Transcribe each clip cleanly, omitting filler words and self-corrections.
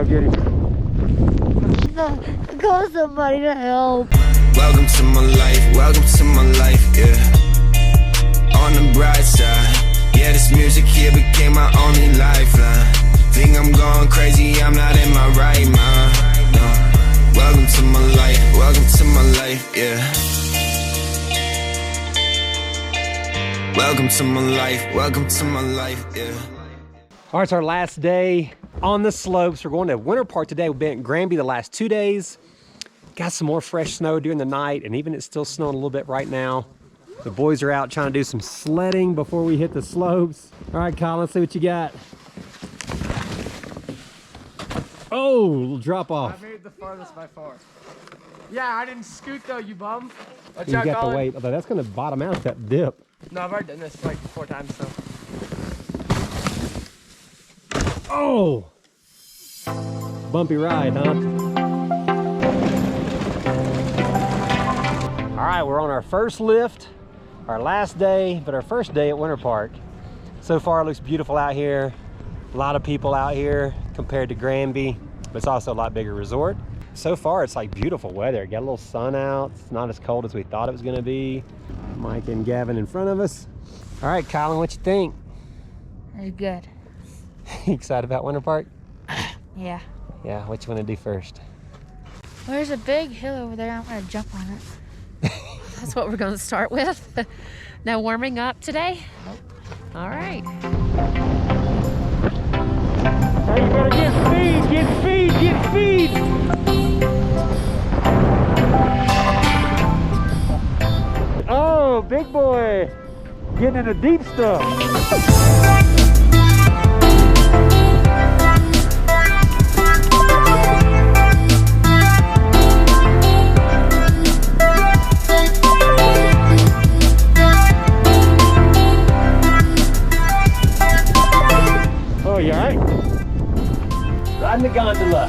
go get him. Call somebody to help. Welcome to my life, welcome to my life, yeah. On the bright side, yeah, this music here became my only lifeline. Think I'm going crazy, I'm not in my right mind, no. Welcome to my life, welcome to my life, yeah. Welcome to my life, welcome to my life, yeah. All right, it's our last day on the slopes. We're going to Winter Park today. We've been at Granby the last 2 days. Got some more fresh snow during the night, and even it's still snowing a little bit right now. The boys are out trying to do some sledding before we hit the slopes. All right, Kyle, let's see what you got. Oh, little drop off. I made the farthest by far. Yeah, I didn't scoot though, you bum. You got the weight, although that's going to bottom out that dip. No, I've already done this like 4 times, so. Oh! Bumpy ride, huh? All right, we're on our first lift, our last day, but our first day at Winter Park. So far, it looks beautiful out here. A lot of people out here compared to Granby, but it's also a lot bigger resort. So far, it's like beautiful weather. Got a little sun out. It's not as cold as we thought it was gonna be. Mike and Gavin in front of us. All right, Colin, what you think? It's good. You excited about Winter Park? Yeah. Yeah, what you wanna do first? Well, there's a big hill over there. I'm gonna jump on it. That's what we're going to start with. No warming up today? Nope. All right. Hey, you better get speed, get speed, get speed! Oh, big boy! Getting in the deep stuff. Oh, you all right? Riding the gondola.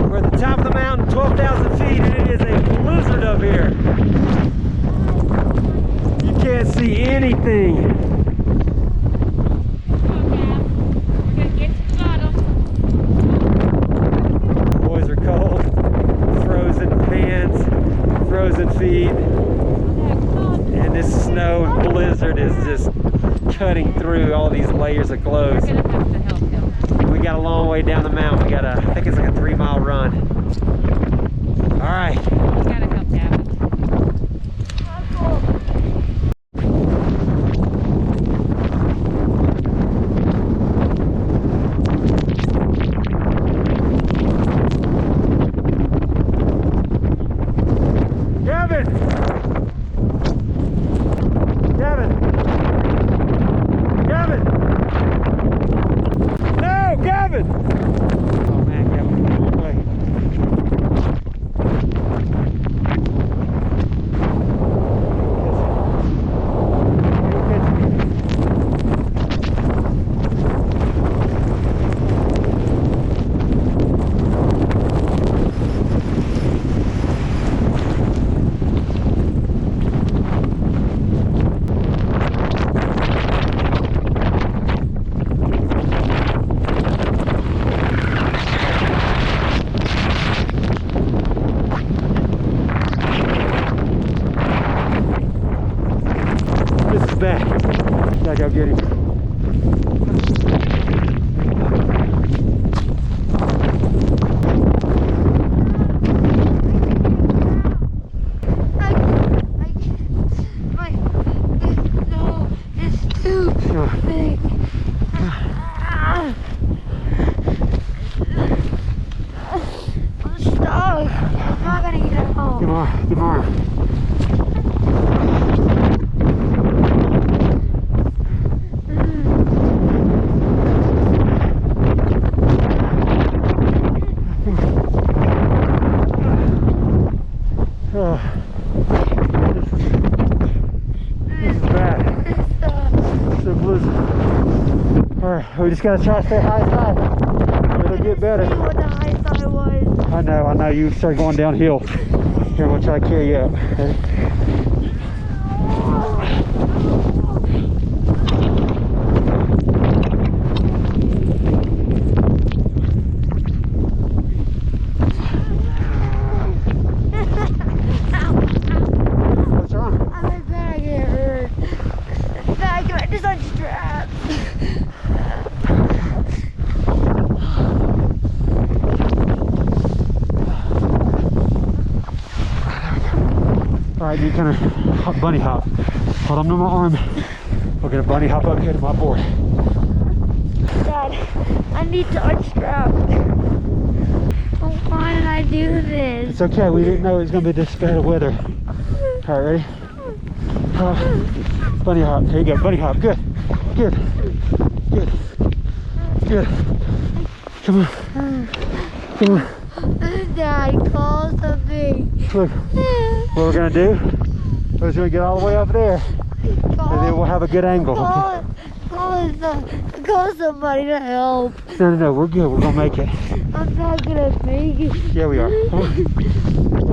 We're at the top of the mountain, 12,000 feet, and it is a blizzard up here. You can't see anything. Boys are cold, frozen pants, frozen feet. And this snow blizzard is just cutting through all these layers of clothes. We're going to have to help him. We got a long way down the mountain. We got I think it's like a 3-mile run. All right. He's got to help Gavin. Gavin! Gavin! Gavin! No, Gavin! Oh man, Gavin, get away. This is bad. Gotta go get him. No, it's too big. I'm stuck. I'm not gonna get it home. Come on, come on. Oh, this is bad. It's a blizzard. All right, we just gotta try to stay high side. It'll get better. See what the high side was. I know. You start going downhill. Here, we'll try to carry you up. Ready? You kind of bunny hop. Hold on to my arm. We're gonna bunny hop up here to my board. Dad, I need to unstrap. Oh, why did I do this? It's okay, we didn't know it was gonna be this bad of weather. All right, ready? Bunny hop, here you go, bunny hop, good, good, good, good. Come on, come on. Dad, call something. Look, what we're gonna do is we're gonna get all the way up there, and then we'll have a good angle. Okay? Call somebody to help. No, we're good, we're gonna make it. I'm not gonna make it. Yeah, we are. Come on. Come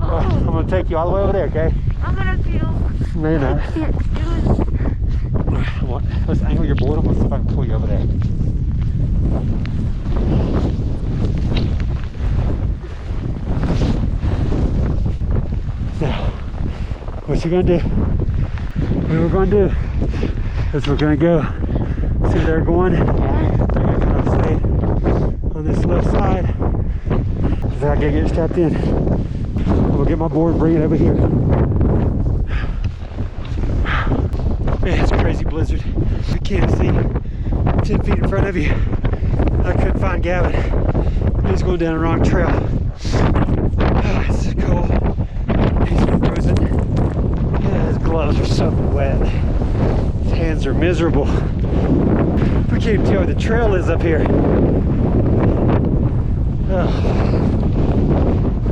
on. I'm gonna take you all the way over there, okay? I'm gonna feel. No, you're not. I can't do it. Let's angle your board. I'm gonna see if I can pull you over there. Now, what you're gonna do? What we're gonna do is we're gonna go. See where they're going? They're gonna kind of stay on this left side. So I gotta get strapped in. We'll get my board, bring it over here. Man, it's a crazy blizzard. You can't see 10 feet in front of you. I couldn't find Gavin. He was going down the wrong trail. It's cold. He's frozen. Yeah, his gloves are soaking wet. His hands are miserable. We can't even tell where the trail is up here.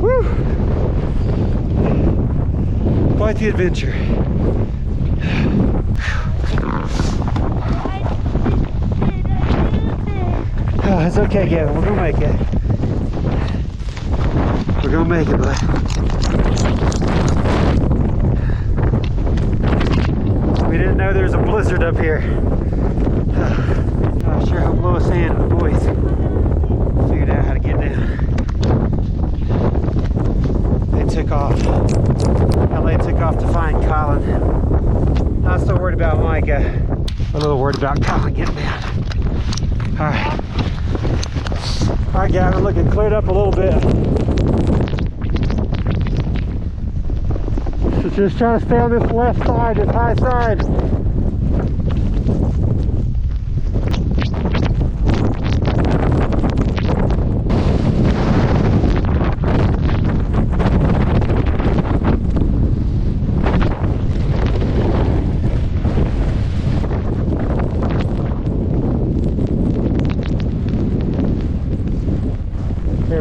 Woo! Quite the adventure. Oh, it's okay, Gavin. We're gonna make it. We're gonna make it, bud. We didn't know there was a blizzard up here. I sure hope Lois Ann and the boys figured out how to get down. They took off. LA took off to find Colin. Not so worried about Micah. A little worried about Colin getting down. All right. All right, Gavin, look, it cleared up a little bit. So just trying to stay on this left side, this high side.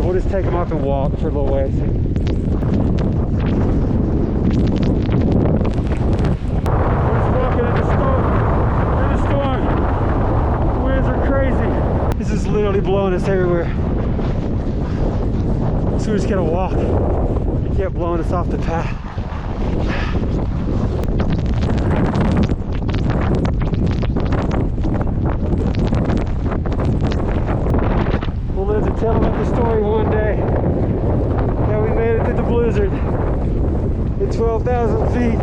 We'll just take them off and walk for a little ways. We're just walking in the storm. The winds are crazy. This is literally blowing us everywhere. So we're just gonna walk. It kept blowing us off the path. We'll live to tell about the story one day that we made it through the blizzard at 12,000 feet.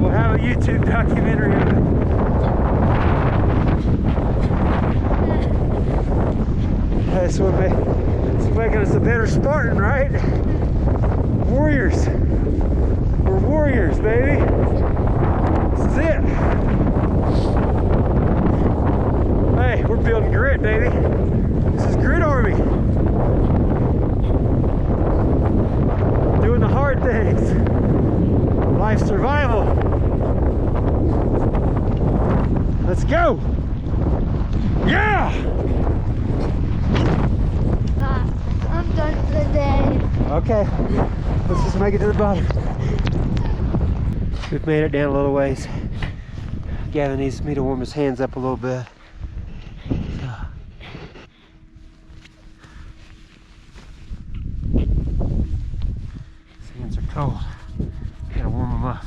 We'll have a YouTube documentary of it. That's what it's making us a better Spartan, right? Warriors. We're warriors, baby. This is it. Hey, we're building grit, baby. This is Grit Army. Doing the hard things. Life survival. Let's go. Yeah! I'm done for the day. Okay, let's just make it to the bottom. We've made it down a little ways. Gavin needs me to warm his hands up a little bit. His hands are cold. Gotta warm them up.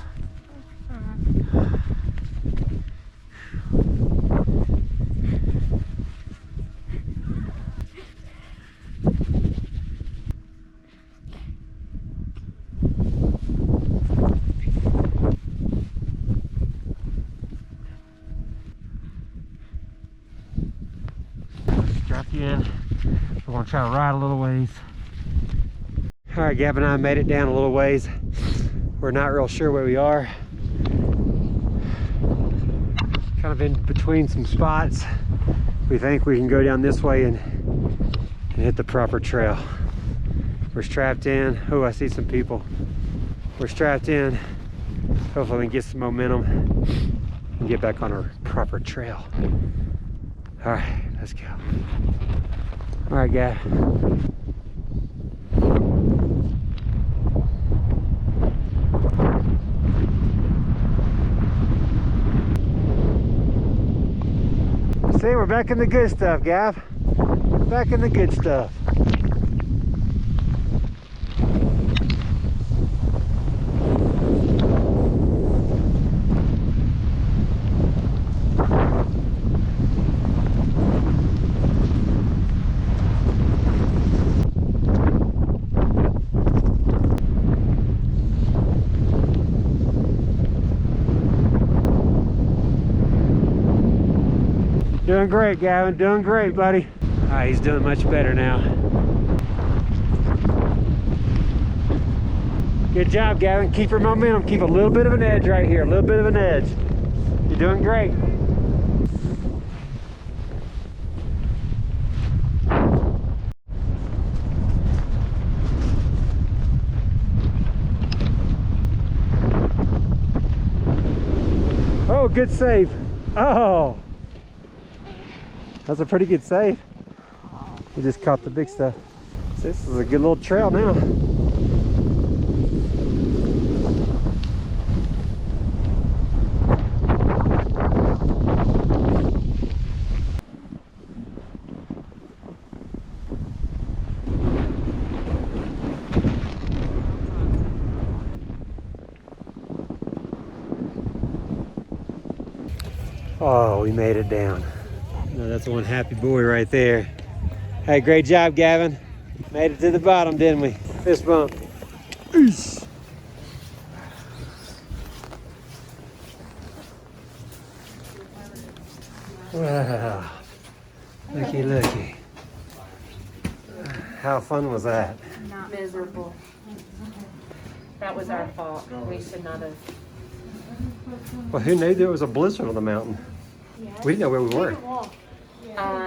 Strap you in. We're gonna try to ride a little ways. All right, Gavin and I made it down a little ways. We're not real sure where we are. Kind of in between some spots. We think we can go down this way and hit the proper trail. We're strapped in. Oh, I see some people. We're strapped in. Hopefully we can get some momentum and get back on our proper trail. All right, let's go. All right, Gav. See, we're back in the good stuff, Gav. Back in the good stuff. Doing great, Gavin. Doing great, buddy. All right, he's doing much better now. Good job, Gavin. Keep your momentum. Keep a little bit of an edge right here. A little bit of an edge. You're doing great. Oh, good save. Oh. That's a pretty good save. We just caught the big stuff. So this is a good little trail now. Oh, we made it down. No, that's one happy boy right there. Hey, great job, Gavin. Made it to the bottom, didn't we? Fist bump. Eesh. Wow. Looky, looky. How fun was that? Miserable. That was our fault. We should not have. Well, who knew there was a blizzard on the mountain? We didn't know where we were.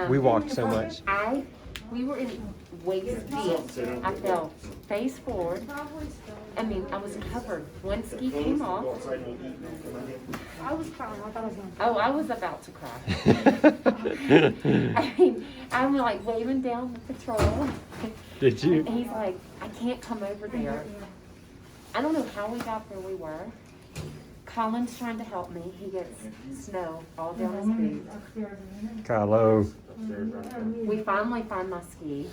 We walked so much. We were in waist deep. I fell face forward. I mean, I was covered. One ski came off. I was crying. I thought I was going to Oh, I was about to cry. I mean, I'm like waving down the patrol. Did you? And he's like, I can't come over there. I don't know how we got where we were. Colin's trying to help me. He gets snow all down his boots. Carlo. We finally find my ski.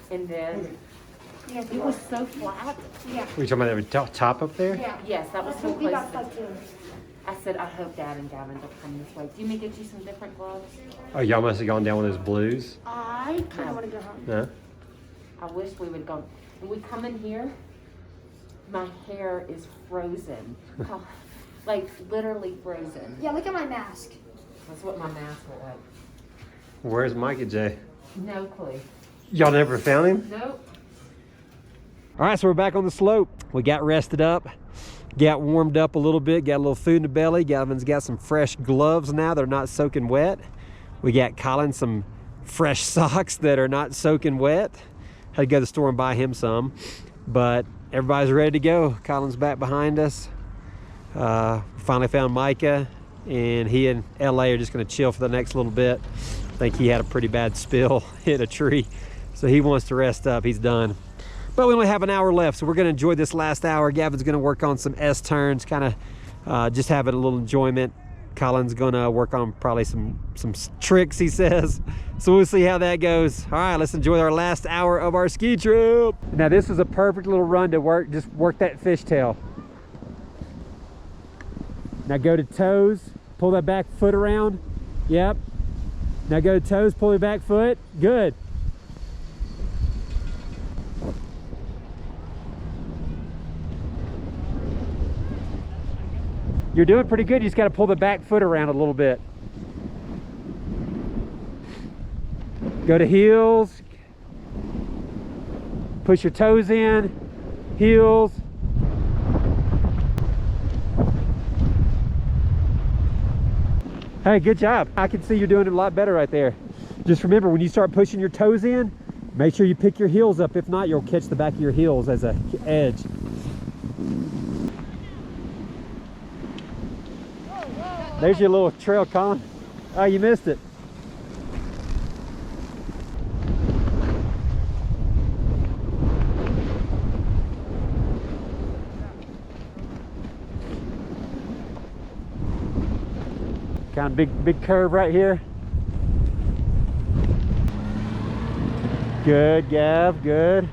And then it was so flat. Were you talking about that top up there? Yes, that was so close. I said, I hope Dad and Gavin don't come this way. Do you want me to get you some different gloves? Oh, y'all must have gone down with those blues. I kind of want to go home. No? I wish we would have gone. When we come in here, my hair is frozen. Like literally frozen. Yeah, look at my mask. That's what my mask looked like. Where's Micah J? No clue. Y'all never found him? Nope. All right, so we're back on the slope. We got rested up, got warmed up a little bit, got a little food in the belly. Gavin's got some fresh gloves now. They're not soaking wet. We got Colin some fresh socks that are not soaking wet. Had to go to the store and buy him some, but everybody's ready to go. Colin's back behind us. Finally found Micah, and he and LA are just gonna chill for the next little bit. I think he had a pretty bad spill, hit a tree, so he wants to rest up. He's done. But we only have an hour left, so we're gonna enjoy this last hour. Gavin's gonna work on some S-turns, kind of just having a little enjoyment. Colin's gonna work on probably some tricks, he says. So we'll see how that goes. All right, let's enjoy our last hour of our ski trip. Now this is a perfect little run to just work that fishtail. Now go to toes, pull that back foot around. Yep. Now go to toes, pull your back foot. Good. You're doing pretty good. You just got to pull the back foot around a little bit. Go to heels. Push your toes in, heels. Hey, good job. I can see you're doing it a lot better right there. Just remember, when you start pushing your toes in, make sure you pick your heels up. If not, you'll catch the back of your heels as a edge. There's your little trail, Colin. Oh, you missed it. Kind of big curve right here. Good, Gav, good.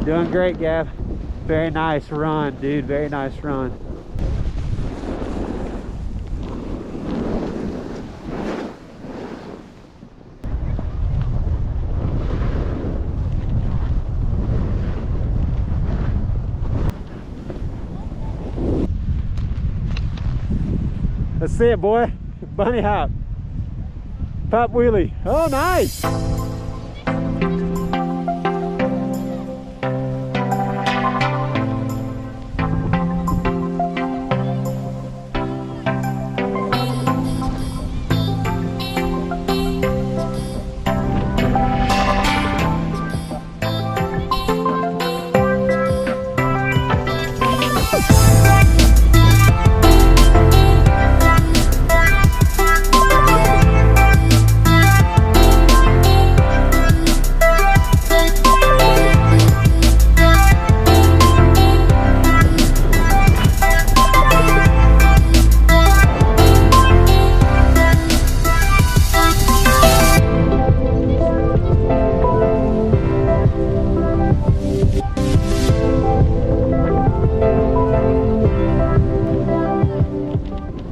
Doing great, Gav. Very nice run, dude. Very nice run. Let's see it, boy. Bunny hop. Pop wheelie. Oh, nice.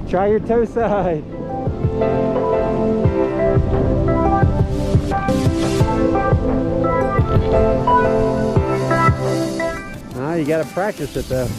Try your toe side. Ah, you gotta practice it though.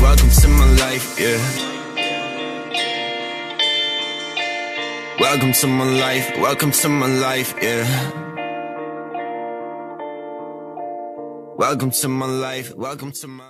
Welcome to my life, yeah. Welcome to my life, welcome to my life, yeah. Welcome to my life, welcome to my